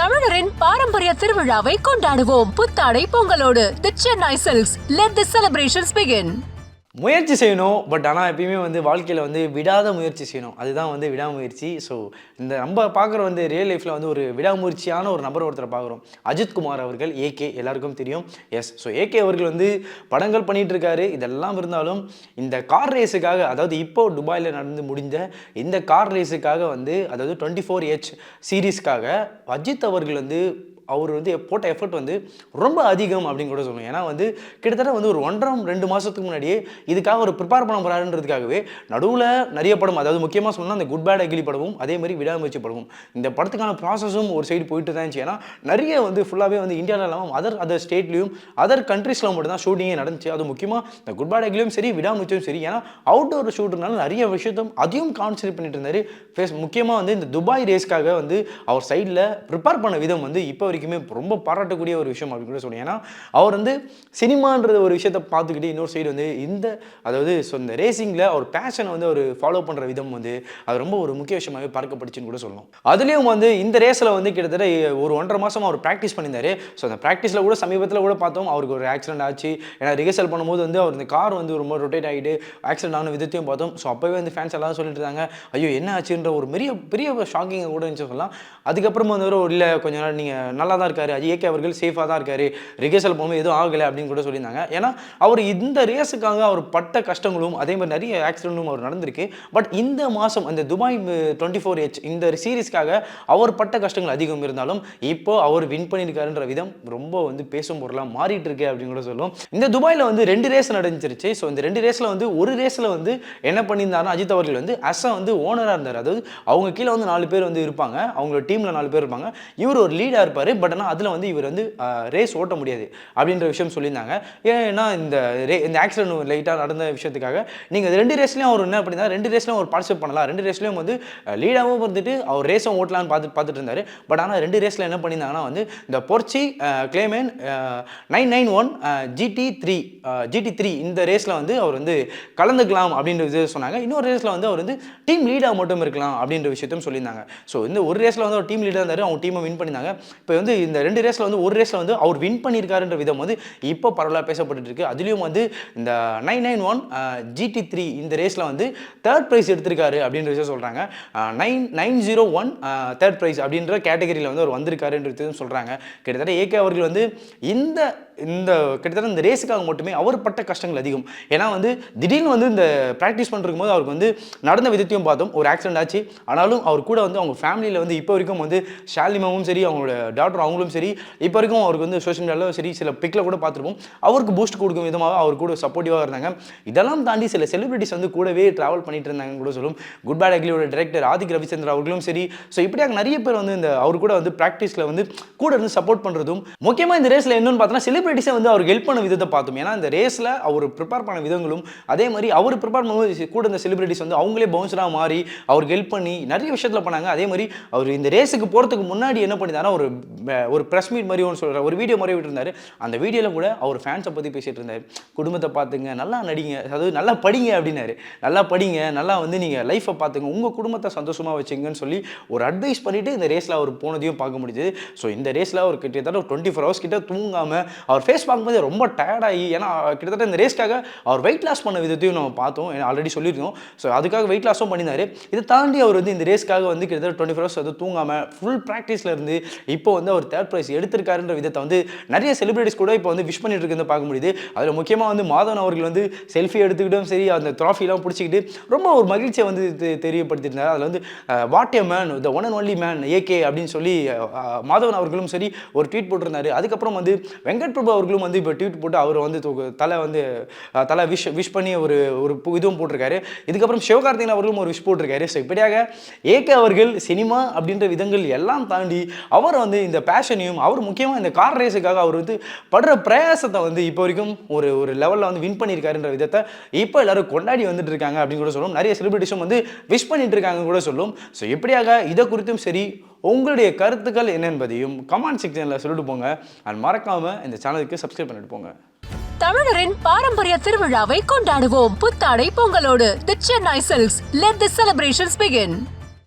தமிழரின் பாரம்பரிய திருவிழாவை கொண்டாடுவோம் புத்தாடை பொங்கலோடு. The Chennai Silks. Let the celebrations begin. முயற்சி செய்யணும், பட் ஆனால் எப்பயுமே வாழ்க்கையில் விடாத முயற்சி செய்யணும். அதுதான் விடாமுயற்சி. ஸோ இந்த நம்ம பார்க்குற ரியல் லைஃப்பில் ஒரு விடாமுயற்சியான ஒரு நபர் ஒருத்தரை பார்க்குறோம். அஜித் குமார் அவர்கள், ஏகே, எல்லாருக்கும் தெரியும். எஸ், ஸோ ஏகே அவர்கள் படங்கள் பண்ணிகிட்டு இருக்காரு. இதெல்லாம் இருந்தாலும் இந்த கார் ரேஸுக்காக, அதாவது இப்போ துபாயில் நடந்து முடிஞ்ச இந்த கார் ரேஸுக்காக அதாவது 24H சீரீஸ்க்காக அஜித் அவர்கள் அவர் போட்ட எஃபர்ட் ரொம்ப அதிகம் அப்படின்னு கூட சொல்லணும். ஏன்னா கிட்டத்தட்ட ஒரு 1.5-2 மாதத்துக்கு முன்னாடியே இதுக்காக ஒரு ப்ரிப்பேர் பண்ண போகிறாருன்றதுக்காகவே நடுவில் நிறைய படம், அதாவது முக்கியமாக சொல்லணும்னா அந்த குட் பேட் அகிலி படமும் அதே மாதிரி விடாமுயற்சி படமும், இந்த படத்துக்கான ப்ராசஸும் ஒரு சைடு போயிட்டு தான் இருந்துச்சு. ஏன்னா நிறைய ஃபுல்லாகவே இந்தியாவில் இல்லாமல் அதர் ஸ்டேட்லேயும் அதர் கண்ட்ரீஸில் மட்டும் தான் ஷூட்டிங்கே நடந்துச்சு. அது முக்கியமாக இந்த குட் பேட் அகிலியும் சரி, விடாமுயற்சியும் சரி. ஏன்னா அவுட்டோர் ஷூட்டுனால நிறைய விஷயத்தையும் அதையும் கான்சன்ட்ரேட் பண்ணிட்டு இருந்தார். முக்கியமாக இந்த துபாய் ரேஸ்க்காக அவர் சைடில் ப்ரிப்பேர் பண்ண விதம் இப்போ வரைக்குமே ரொம்ப பாராட்டக்கூடிய ஒரு விஷயம் அப்படின்னு கூட சொல்லுவேன். ஏன்னா அவர் சினிமான்ற ஒரு விஷயத்தை பார்த்துக்கிட்டு இன்னொரு சைடு அதாவது இந்த ரேசிங்கில் அவர் பேஷனை அவர் ஃபாலோ பண்ணுற விதம் அது ரொம்ப ஒரு முக்கிய விஷயமாகவே பார்க்கப்பட்டுச்சுன்னு கூட சொல்லணும். அதுலேயும் இந்த ரேஸில் கிட்டத்தட்ட ஒரு 1.5 மாதம் அவர் ப்ராக்டிஸ் பண்ணியிருந்தாரு. ஸோ அந்த ப்ராக்டிஸில் கூட சமீபத்தில் கூட பார்த்தோம் அவருக்கு ஒரு ஆக்சிடென்ட் ஆச்சு. ஏன்னா ரிஹர்சல் பண்ணும்போது அவர் இந்த கார் ரொம்ப ரொட்டேட் ஆகிட்டு ஆக்சிடென்ட் ஆன விதத்தையும் பார்த்தோம். ஸோ அப்போவே ஃபேன்ஸ் எல்லாம் சொல்லிட்டு இருந்தாங்க, ஐயோ என்ன ஆச்சுன்ற ஒரு பெரிய ஷாக்கிங்கை கூட இருந்துச்சு சொல்லலாம். அதுக்கப்புறம் இல்லை கொஞ்ச நாள் நீங்கள் நல்லா தான் இருக்காரு, ஏகே அவர்கள் சேஃபாக தான் இருக்காரு, ரிஹர்சல் போகும்போது எதுவும் ஆகலை அப்படின்னு கூட சொல்லியிருந்தாங்க. ஏன்னா அவர் இந்த ரேஸுக்காக அவர் பட்ட கஷ்டங்களும் அதே மாதிரி நிறைய ஆக்சிடென்ட்டும் அவர் நடந்திருக்கு. பட் இந்த மாதம் அந்த துபாய் 24H இந்த சீரீஸ்க்காக அவர் பட்ட கஷ்டங்கள் அதிகம் இருந்தாலும் இப்போ அவர் வின் பண்ணியிருக்காருன்ற விதம் ரொம்ப பேசும் பொருளாக மாறிட்டு இருக்கு அப்படின்னு கூட சொல்லுவோம். இந்த துபாயில் 2 ரேஸ் நடந்துருச்சு. ஸோ இந்த 2 ரேஸில் ஒரு ரேஸில் என்ன பண்ணியிருந்தாருன்னா அஜித் அவர்கள் அஸ்ஸா ஓனராக இருந்தார். அதாவது அவங்க கீழே 4 பேர் இருப்பாங்க, அவங்களோட டீமில் 4 பேர் இருப்பாங்க. இவர் ஒரு லீடாக இருப்பார். பட் ஆனால் அதில் இவர் ரேஸ் ஓட்ட முடியாது அப்படின்ற விஷயம் சொல்லியிருந்தாங்க. ஏன்னா இந்த ஆக்சிடென்ட் லைட்டாக நடந்த விஷயத்துக்காக நீங்கள் 2 ரேஸ்லையும் அவர் என்ன பண்ணியிருந்தார், 2 ரேஸ்லையும் அவர் பார்ட்டிசிபேட் பண்ணலாம், 2 ரேஸ்லையும் லீடாகவும் அவர் ரேஸும் ஓட்டலான்னு பார்த்துட்டு இருந்தார். பட் ஆனால் 2 ரேஸில் என்ன பண்ணியிருந்தாங்கன்னா இந்த பொர்ச்சி கிளேமேன் 991 GT3 இந்த ரேஸில் அவர் கலந்துக்கலாம் அப்படின்ற விஷயம் சொன்னாங்க. இன்னொரு ரேஸில் அவர் டீம் லீடாக மட்டும் இருக்கலாம் அப்படின்ற விஷயத்தையும் சொல்லியிருந்தாங்க. ஸோ இந்த ஒரு ரேஸில் அவர் டீம் லீடாக இருந்தார், அவங்க டீமை வின் பண்ணியிருந்தாங்க. இப்போ இந்த 2 ரேஸில் ஒரு ரேஸில் அவர் வின் பண்ணியிருக்காருன்ற விதம் இப்போ பரவலாக பேசப்பட்டு இருக்கு. அதுலேயும் இந்த 991 GT3 இந்த ரேஸில் 3rd ப்ரைஸ் எடுத்திருக்காரு அப்படின்ற விஷயம் சொல்கிறாங்க. 901 3rd ப்ரைஸ் அப்படின்ற கேட்டகரியில் அவர் வந்திருக்காருன்றது சொல்கிறாங்க. கிட்டத்தட்ட ஏகே அவர்கள் இந்த கிட்டத்தட்ட இந்த ரேஸுக்காக மட்டுமே அவர் பட்ட கஷ்டங்கள் அதிகம். ஏன்னா திடீர்னு இந்த ப்ராக்டிஸ் பண்ணிருக்கும் போது அவருக்கு நடந்த விதத்தையும் பார்த்தோம். ஒரு ஆக்சிடென்ட் ஆச்சு. ஆனாலும் அவர் கூட அவங்க ஃபேமிலியில் இப்போ வரைக்கும் ஷாலிமாவும் சரி, அவங்களோட டாக்டர் அவங்களும் சரி, இப்போ வரைக்கும் அவருக்கு சோஷியல் மீடியாவில் சரி சில பிக்கில் கூட பார்த்துருப்போம், அவருக்கு பூஸ்ட் கொடுக்கும் விதமாக அவர் கூட சப்போர்ட்டிவாக இருந்தாங்க. இதெல்லாம் தாண்டி சில செலிபிரிட்டிஸ் கூடவே ட்ராவல் பண்ணிட்டு இருந்தாங்கன்னு கூட சொல்லும். குட் பேட் அகிலியோட டைரக்டர் ஆதிக் ரவிச்சந்திரன் அவர்களும் சரி. ஸோ இப்படியாக நிறைய பேர் இந்த அவர் கூட ப்ராக்டிஸில் கூட சப்போர்ட் பண்ணுறதும் முக்கியமாக இந்த ரேஸில் என்னன்னு பார்த்தோன்னா செலிபிரிட்டிஸை அவருக்கு ஹெல்ப் பண்ண விதத்தை பார்த்தோம். ஏன்னா இந்த ரேஸில் அவர் ப்ரிப்பேர் பண்ண விதங்களும் அதே மாதிரி அவர் ப்ரிப்பேர் பண்ணும்போது கூட இந்த செலிபிரிட்டிஸ் அவங்களே பவுன்சராக மாறி அவருக்கு ஹெல்ப் பண்ணி நிறைய விஷயத்தில் பண்ணாங்க. அதே மாதிரி அவர் இந்த ரேஸுக்கு போகிறதுக்கு முன்னாடி என்ன பண்ணிட்டாருன்னா ஒரு ப்ரெஸ் மீட் மாதிரி ஒன்று சொல்கிற ஒரு வீடியோ மாதிரி விட்டுருந்தாரு. அந்த வீடியோவில் கூட அவர் ஃபேன்ஸை பற்றி பேசிகிட்டு இருந்தார். குடும்பத்தை பார்த்துங்க, நல்லா நடிங்க, அதாவது நல்லா படிங்க அப்படின்னாரு. நல்லா படிங்க, நல்லா நீங்கள் லைஃப்பை பார்த்துங்க, உங்கள் குடும்பத்தை சந்தோஷமாக வச்சுங்கன்னு சொல்லி ஒரு அட்வைஸ் பண்ணிவிட்டு இந்த ரேஸில் அவர் போனதையும் பார்க்க முடியுது. ஸோ இந்த ரேஸில் அவர் கிட்டத்தட்ட 24 ஹவர்ஸ் கிட்ட தூங்காமல் அவர் ஃபேஸ் பார்க்கும்போது ரொம்ப டயர்டாகி, ஏன்னா கிட்டத்தட்ட இந்த ரேஸ்க்காக அவர் வெயிட் லாஸ் பண்ண விதத்தையும் நம்ம பார்த்தோம், ஆல்ரெடி சொல்லியிருந்தோம். ஸோ அதுக்காக வெயிட் லாஸும் பண்ணியிருந்தாரு. இதை தாண்டி அவர் இந்த ரேஸ்க்காக கிட்டத்தட்ட 24 ஹவர்ஸ் தூங்காமல் ஃபுல் ப்ராக்டிஸில் இருந்து இப்போ அவர் 3rd ப்ரைஸ் எடுத்திருக்காருன்ற விதத்தை நிறைய செலிபிரிட்டிஸ் கூட இப்போ விஷ் பண்ணிட்டு இருக்கிறத பார்க்க முடியுது. அதில் முக்கியமாக மாதவன் அவர்கள் செல்ஃபி எடுத்துக்கிட்டும் சரி, அந்த ட்ராஃபிலாம் பிடிச்சிக்கிட்டு ரொம்ப ஒரு மகிழ்ச்சியை தெரியப்படுத்தியிருந்தார். அதில் what a man, the one and only man AK அப்படின்னு சொல்லி மாதவன் அவர்களும் சரி ஒரு ட்வீட் போட்டிருந்தாரு. அதுக்கப்புறம் வெங்கட் பிரபு அவர்களும் இப்போ ட்வீட் போட்டு அவர் தலை விஷ் பண்ணி ஒரு இதுவும் போட்டிருக்காரு. இதுக்கப்புறம் சிவகார்த்திகேயன் அவர்களும் ஒரு விஷ் போட்டிருக்காரு. ஸோ இப்படியாக ஏகே அவர்கள் சினிமா அப்படின்ற விதங்கள் எல்லாம் தாண்டி அவர் இந்த பேஷனையும் அவர் முக்கியமாக இந்த கார் ரேஸுக்காக அவர் படுற பிரயாசத்தை இப்போ வரைக்கும் ஒரு லெவலில் வின் பண்ணியிருக்காருன்ற விதத்தை இப்போ எல்லாரும் கொண்டாடி வந்துட்டு இருக்காங்க அப்படின்னு கூட சொல்லும். நிறைய செலிபிரிட்டிஸும் விஷ் பண்ணிட்டு இருக்காங்க கூட சொல்லும். ஸோ இப்படியாக இதை குறித்தும் சரி உங்களுடைய கருத்துக்கள் என்ன என்பதையும் கமெண்ட் செக்ஷனில் சொல்லிட்டு போங்க. அண்ட் மறக்காமல் இந்த சேனலுக்கு சப்ஸ்கிரைப் பண்ணிட்டு போங்க. தமிழரின் பாரம்பரிய திருவிழாவை கொண்டாடுவோம் புத்தாடை பொங்கலோடு. The Chennai Silks. Let the celebrations begin.